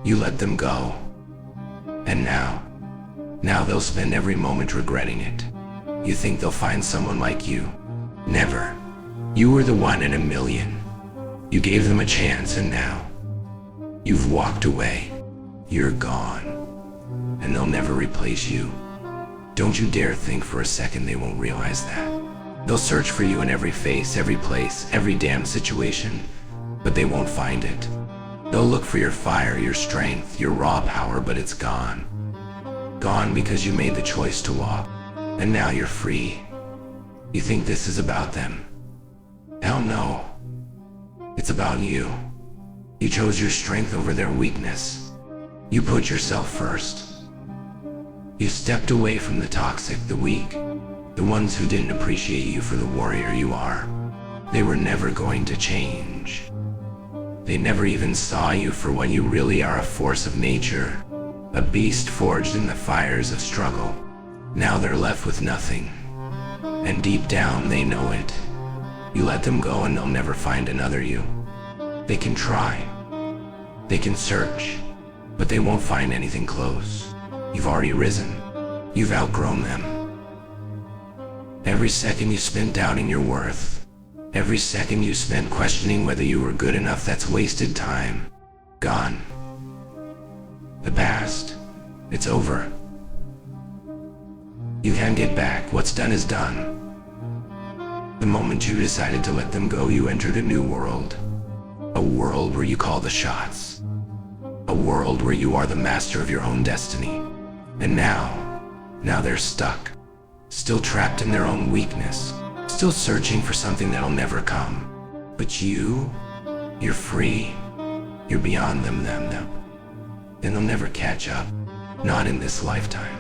You let them go. And now they'll spend every moment regretting it. You think they'll find someone like you? Never. You were the one in a million. You gave them a chance, and now you've walked away. You're gone, and they'll never replace you. Don't you dare think for a second they won't realize that. They'll search for you in every face, every place, every damn situation, but they won't find it. They'll look for your fire, your strength, your raw power, but it's gone. Gone because you made the choice to walk, and now you're free. You think this is about them? Hell no. It's about you. You chose your strength over their weakness. You put yourself first. You stepped away from the toxic, the weak, the ones who didn't appreciate you for the warrior you are. They were never going to change. They never even saw you for what you really are, a force of nature, a beast forged in the fires of struggle. Now they're left with nothing, and deep down they know it. You let them go and they'll never find another you. They can try, they can search, but they won't find anything close. You've already risen. You've outgrown them. Every second you spent doubting your worth, every second you spent questioning whether you were good enough, that's wasted time. Gone. The past, it's over. You can't get back. What's done is done. The moment you decided to let them go, you entered a new world. A world where you call the shots. A world where you are the master of your own destiny. And now they're stuck. Still trapped in their own weakness. Still searching for something that'll never come. But you're free. You're beyond them. And they'll never catch up. Not in this lifetime.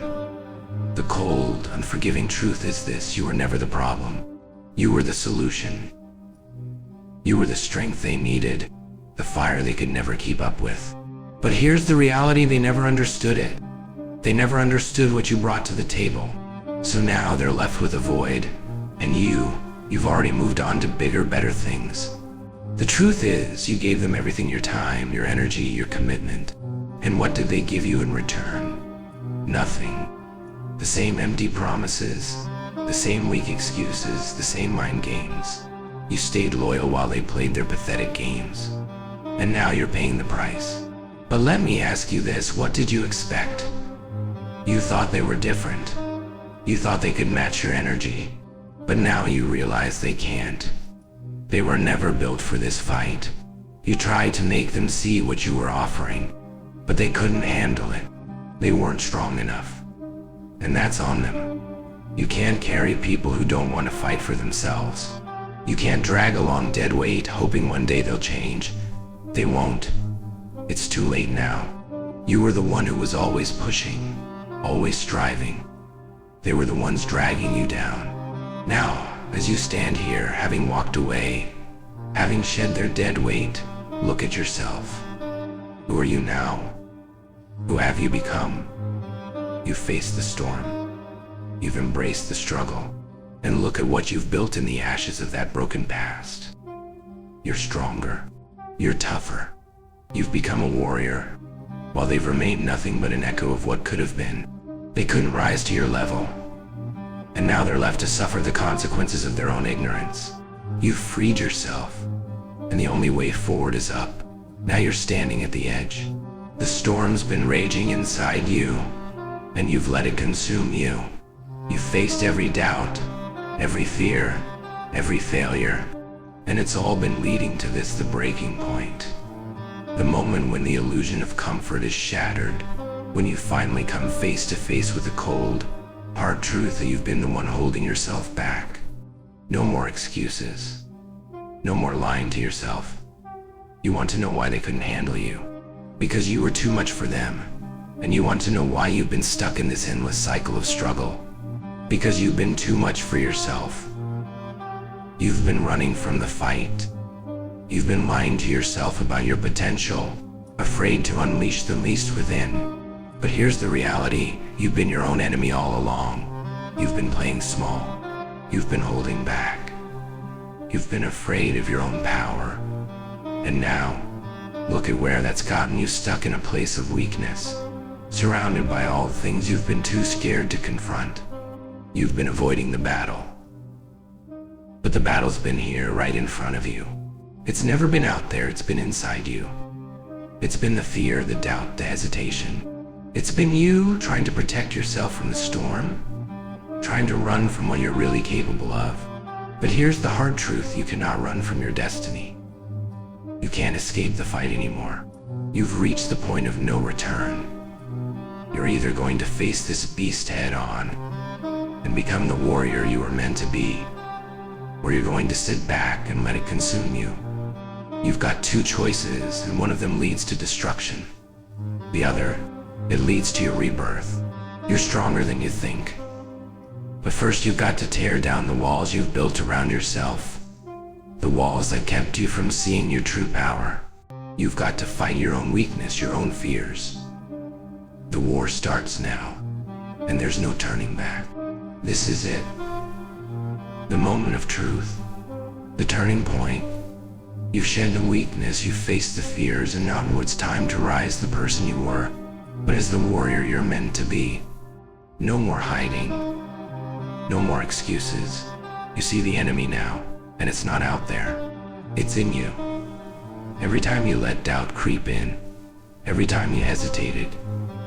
The cold, unforgiving truth is this: you were never the problem. You were the solution. You were the strength they needed, the fire they could never keep up with. But here's the reality: they never understood it. They never understood what you brought to the table. So now they're left with a void, and you've already moved on to bigger, better things. The truth is, you gave them everything: your time, your energy, your commitment. And what did they give you in return? Nothing. The same empty promises, the same weak excuses, the same mind games. You stayed loyal while they played their pathetic games. And now you're paying the price. But let me ask you this: what did you expect? You thought they were different. You thought they could match your energy. But now you realize they can't. They were never built for this fight. You tried to make them see what you were offering, but they couldn't handle it. They weren't strong enough. And that's on them. You can't carry people who don't want to fight for themselves. You can't drag along dead weight hoping one day they'll change. They won't. It's too late now. You were the one who was always pushing, always striving. They were the ones dragging you down. Now, as you stand here, having walked away, having shed their dead weight, look at yourself. Who are you now? Who have you become? You've faced the storm. You've embraced the struggle. And look at what you've built in the ashes of that broken past. You're stronger. You're tougher. You've become a warrior. While they've remained nothing but an echo of what could have been. They couldn't rise to your level. And now they're left to suffer the consequences of their own ignorance. You've freed yourself. And the only way forward is up. Now you're standing at the edge. The storm's been raging inside you, and you've let it consume you. You've faced every doubt, every fear, every failure, and it's all been leading to this, the breaking point. The moment when the illusion of comfort is shattered, when you finally come face to face with the cold, hard truth that you've been the one holding yourself back. No more excuses. No more lying to yourself. You want to know why they couldn't handle you? Because you were too much for them. And you want to know why you've been stuck in this endless cycle of struggle. Because you've been too much for yourself. You've been running from the fight. You've been lying to yourself about your potential, afraid to unleash the beast within. But here's the reality: you've been your own enemy all along. You've been playing small. You've been holding back. You've been afraid of your own power. And now Look at where that's gotten you, stuck in a place of weakness, surrounded by all things you've been too scared to confront. You've been avoiding the battle. But the battle's been here, right in front of you. It's never been out there, it's been inside you. It's been the fear, the doubt, the hesitation. It's been you trying to protect yourself from the storm, trying to run from what you're really capable of. But here's the hard truth: you cannot run from your destiny. You can't escape the fight anymore. You've reached the point of no return. You're either going to face this beast head on and become the warrior you were meant to be, or you're going to sit back and let it consume you. You've got two choices, and one of them leads to destruction. The other, it leads to your rebirth. You're stronger than you think. But first you've got to tear down the walls you've built around yourself. The walls that kept you from seeing your true power. You've got to fight your own weakness, your own fears. The war starts now, and there's no turning back. This is it. The moment of truth. The turning point. You've shed the weakness, you've faced the fears, and now it's time to rise the person you were, but as the warrior you're meant to be. No more hiding. No more excuses. You see the enemy now, and it's not out there. It's in you. Every time you let doubt creep in, every time you hesitated,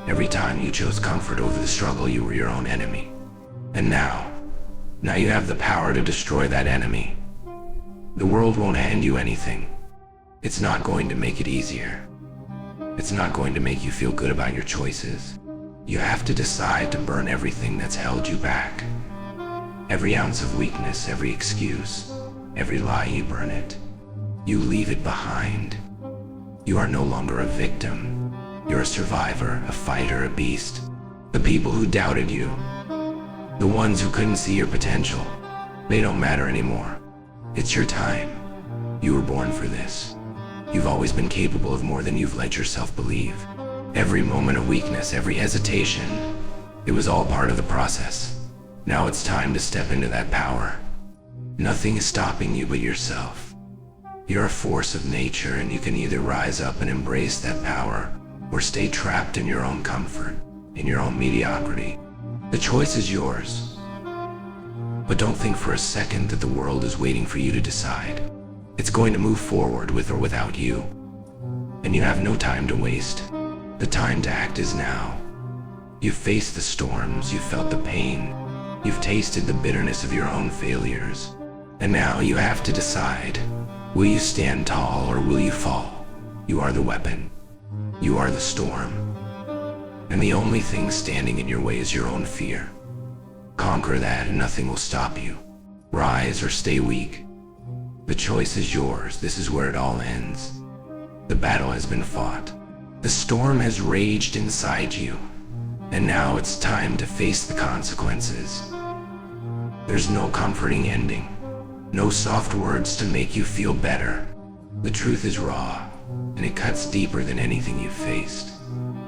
every time you chose comfort over the struggle, you were your own enemy. And now you have the power to destroy that enemy. The world won't hand you anything. It's not going to make it easier. It's not going to make you feel good about your choices. You have to decide to burn everything that's held you back. Every ounce of weakness, every excuse, every lie, you burn it. You leave it behind. You are no longer a victim. You're a survivor, a fighter, a beast. The people who doubted you, the ones who couldn't see your potential, they don't matter anymore. It's your time. You were born for this. You've always been capable of more than you've let yourself believe. Every moment of weakness, every hesitation, it was all part of the process. Now it's time to step into that power. Nothing is stopping you but yourself. You're a force of nature, and you can either rise up and embrace that power, or stay trapped in your own comfort, in your own mediocrity. The choice is yours. But don't think for a second that the world is waiting for you to decide. It's going to move forward with or without you. And you have no time to waste. The time to act is now. You've faced the storms, you've felt the pain, you've tasted the bitterness of your own failures. And now you have to decide. Will you stand tall or will you fall? You are the weapon. You are the storm. And the only thing standing in your way is your own fear. Conquer that and nothing will stop you. Rise or stay weak. The choice is yours. This is where it all ends. The battle has been fought. The storm has raged inside you. And now it's time to face the consequences. There's no comforting ending. No soft words to make you feel better. The truth is raw, and it cuts deeper than anything you've faced.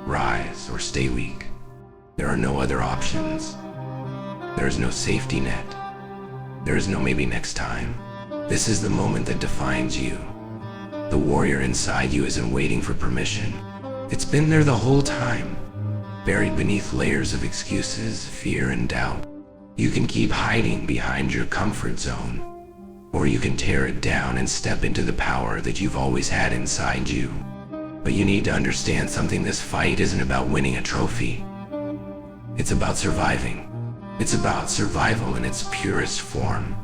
Rise or stay weak. There are no other options. There is no safety net. There is no maybe next time. This is the moment that defines you. The warrior inside you isn't waiting for permission. It's been there the whole time, buried beneath layers of excuses, fear, and doubt. You can keep hiding behind your comfort zone, or you can tear it down and step into the power that you've always had inside you. But you need to understand something. This fight isn't about winning a trophy. It's about surviving. It's about survival in its purest form.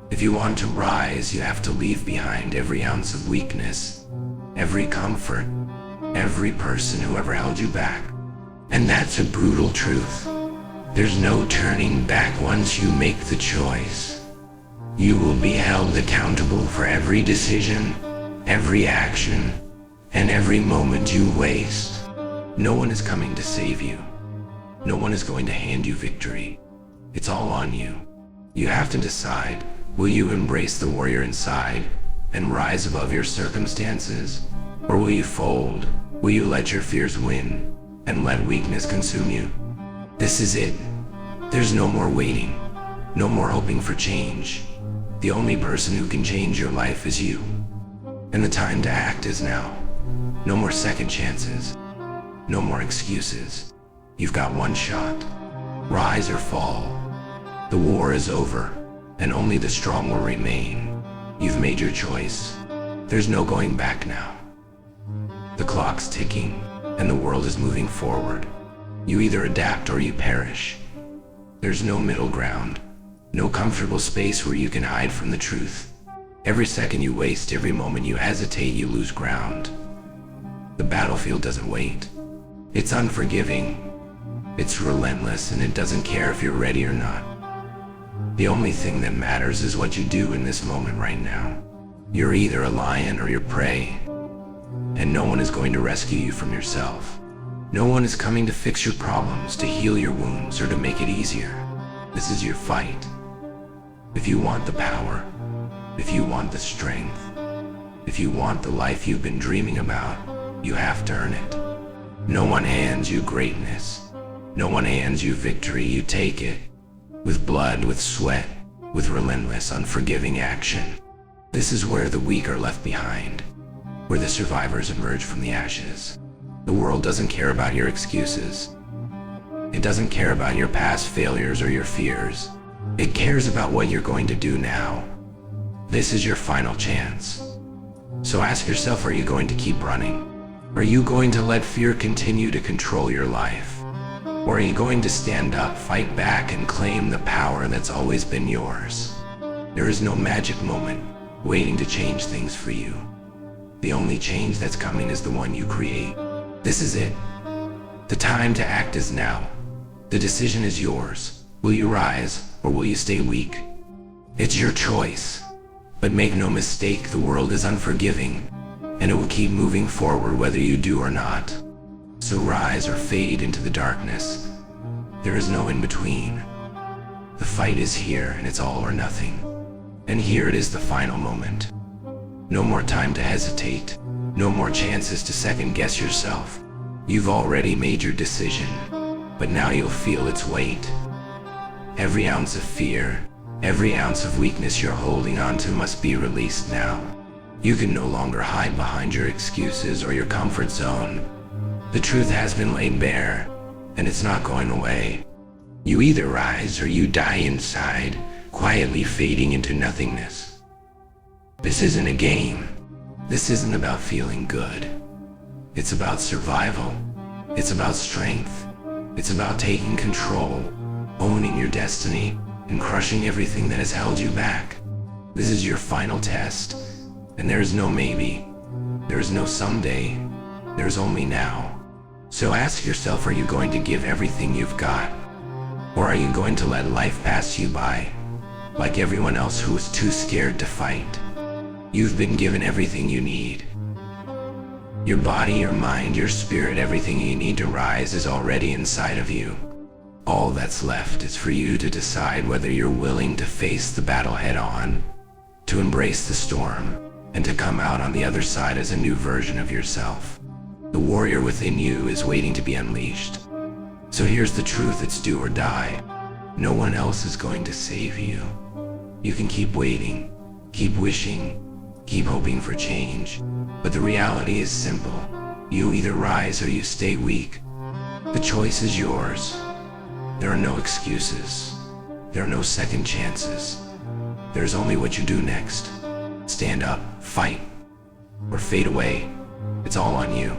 If you want to rise, you have to leave behind every ounce of weakness, every comfort, every person who ever held you back. And that's a brutal truth. There's no turning back once you make the choice. You will be held accountable for every decision, every action, and every moment you waste. No one is coming to save you. No one is going to hand you victory. It's all on you. You have to decide, will you embrace the warrior inside and rise above your circumstances? Or will you fold? Will you let your fears win and let weakness consume you? This is it. There's no more waiting, no more hoping for change. The only person who can change your life is you. And the time to act is now. No more second chances. No more excuses. You've got one shot. Rise or fall. The war is over, and only the strong will remain. You've made your choice. There's no going back now. The clock's ticking, and the world is moving forward. You either adapt or you perish. There's no middle ground, no comfortable space where you can hide from the truth. Every second you waste, every moment you hesitate, you lose ground. The battlefield doesn't wait. It's unforgiving. It's relentless, and it doesn't care if you're ready or not. The only thing that matters is what you do in this moment right now. You're either a lion or your prey, and no one is going to rescue you from yourself. No one is coming to fix your problems, to heal your wounds, or to make it easier. This is your fight. If you want the power, if you want the strength, if you want the life you've been dreaming about, you have to earn it. No one hands you greatness. No one hands you victory. You take it with blood, with sweat, with relentless, unforgiving action. This is where the weak are left behind, where the survivors emerge from the ashes. The world doesn't care about your excuses. It doesn't care about your past failures or your fears. It cares about what you're going to do now. This is your final chance. So ask yourself, are you going to keep running? Are you going to let fear continue to control your life? Or are you going to stand up, fight back, and claim the power that's always been yours? There is no magic moment waiting to change things for you. The only change that's coming is the one you create. This is it. The time to act is now. The decision is yours. Will you rise, or will you stay weak? It's your choice. But make no mistake, the world is unforgiving, and it will keep moving forward whether you do or not. So rise or fade into the darkness. There is no in between. The fight is here, and it's all or nothing. And here it is, the final moment. No more time to hesitate. No more chances to second guess yourself. You've already made your decision, but now you'll feel its weight. Every ounce of fear, every ounce of weakness you're holding on to must be released now. You can no longer hide behind your excuses or your comfort zone. The truth has been laid bare, and it's not going away. You either rise or you die inside, quietly fading into nothingness. This isn't a game. This isn't about feeling good. It's about survival. It's about strength. It's about taking control, owning your destiny, and crushing everything that has held you back. This is your final test, and there is no maybe. There is no someday. There's only now. So ask yourself, are you going to give everything you've got? Or are you going to let life pass you by, like everyone else who was too scared to fight? You've been given everything you need. Your body, your mind, your spirit, everything you need to rise is already inside of you. All that's left is for you to decide whether you're willing to face the battle head on, to embrace the storm, and to come out on the other side as a new version of yourself. The warrior within you is waiting to be unleashed. So here's the truth, it's do or die. No one else is going to save you. You can keep waiting, keep wishing, keep hoping for change. But the reality is simple. You either rise or you stay weak. The choice is yours. There are no excuses. There are no second chances. There's only what you do next. Stand up, fight, or fade away. It's all on you.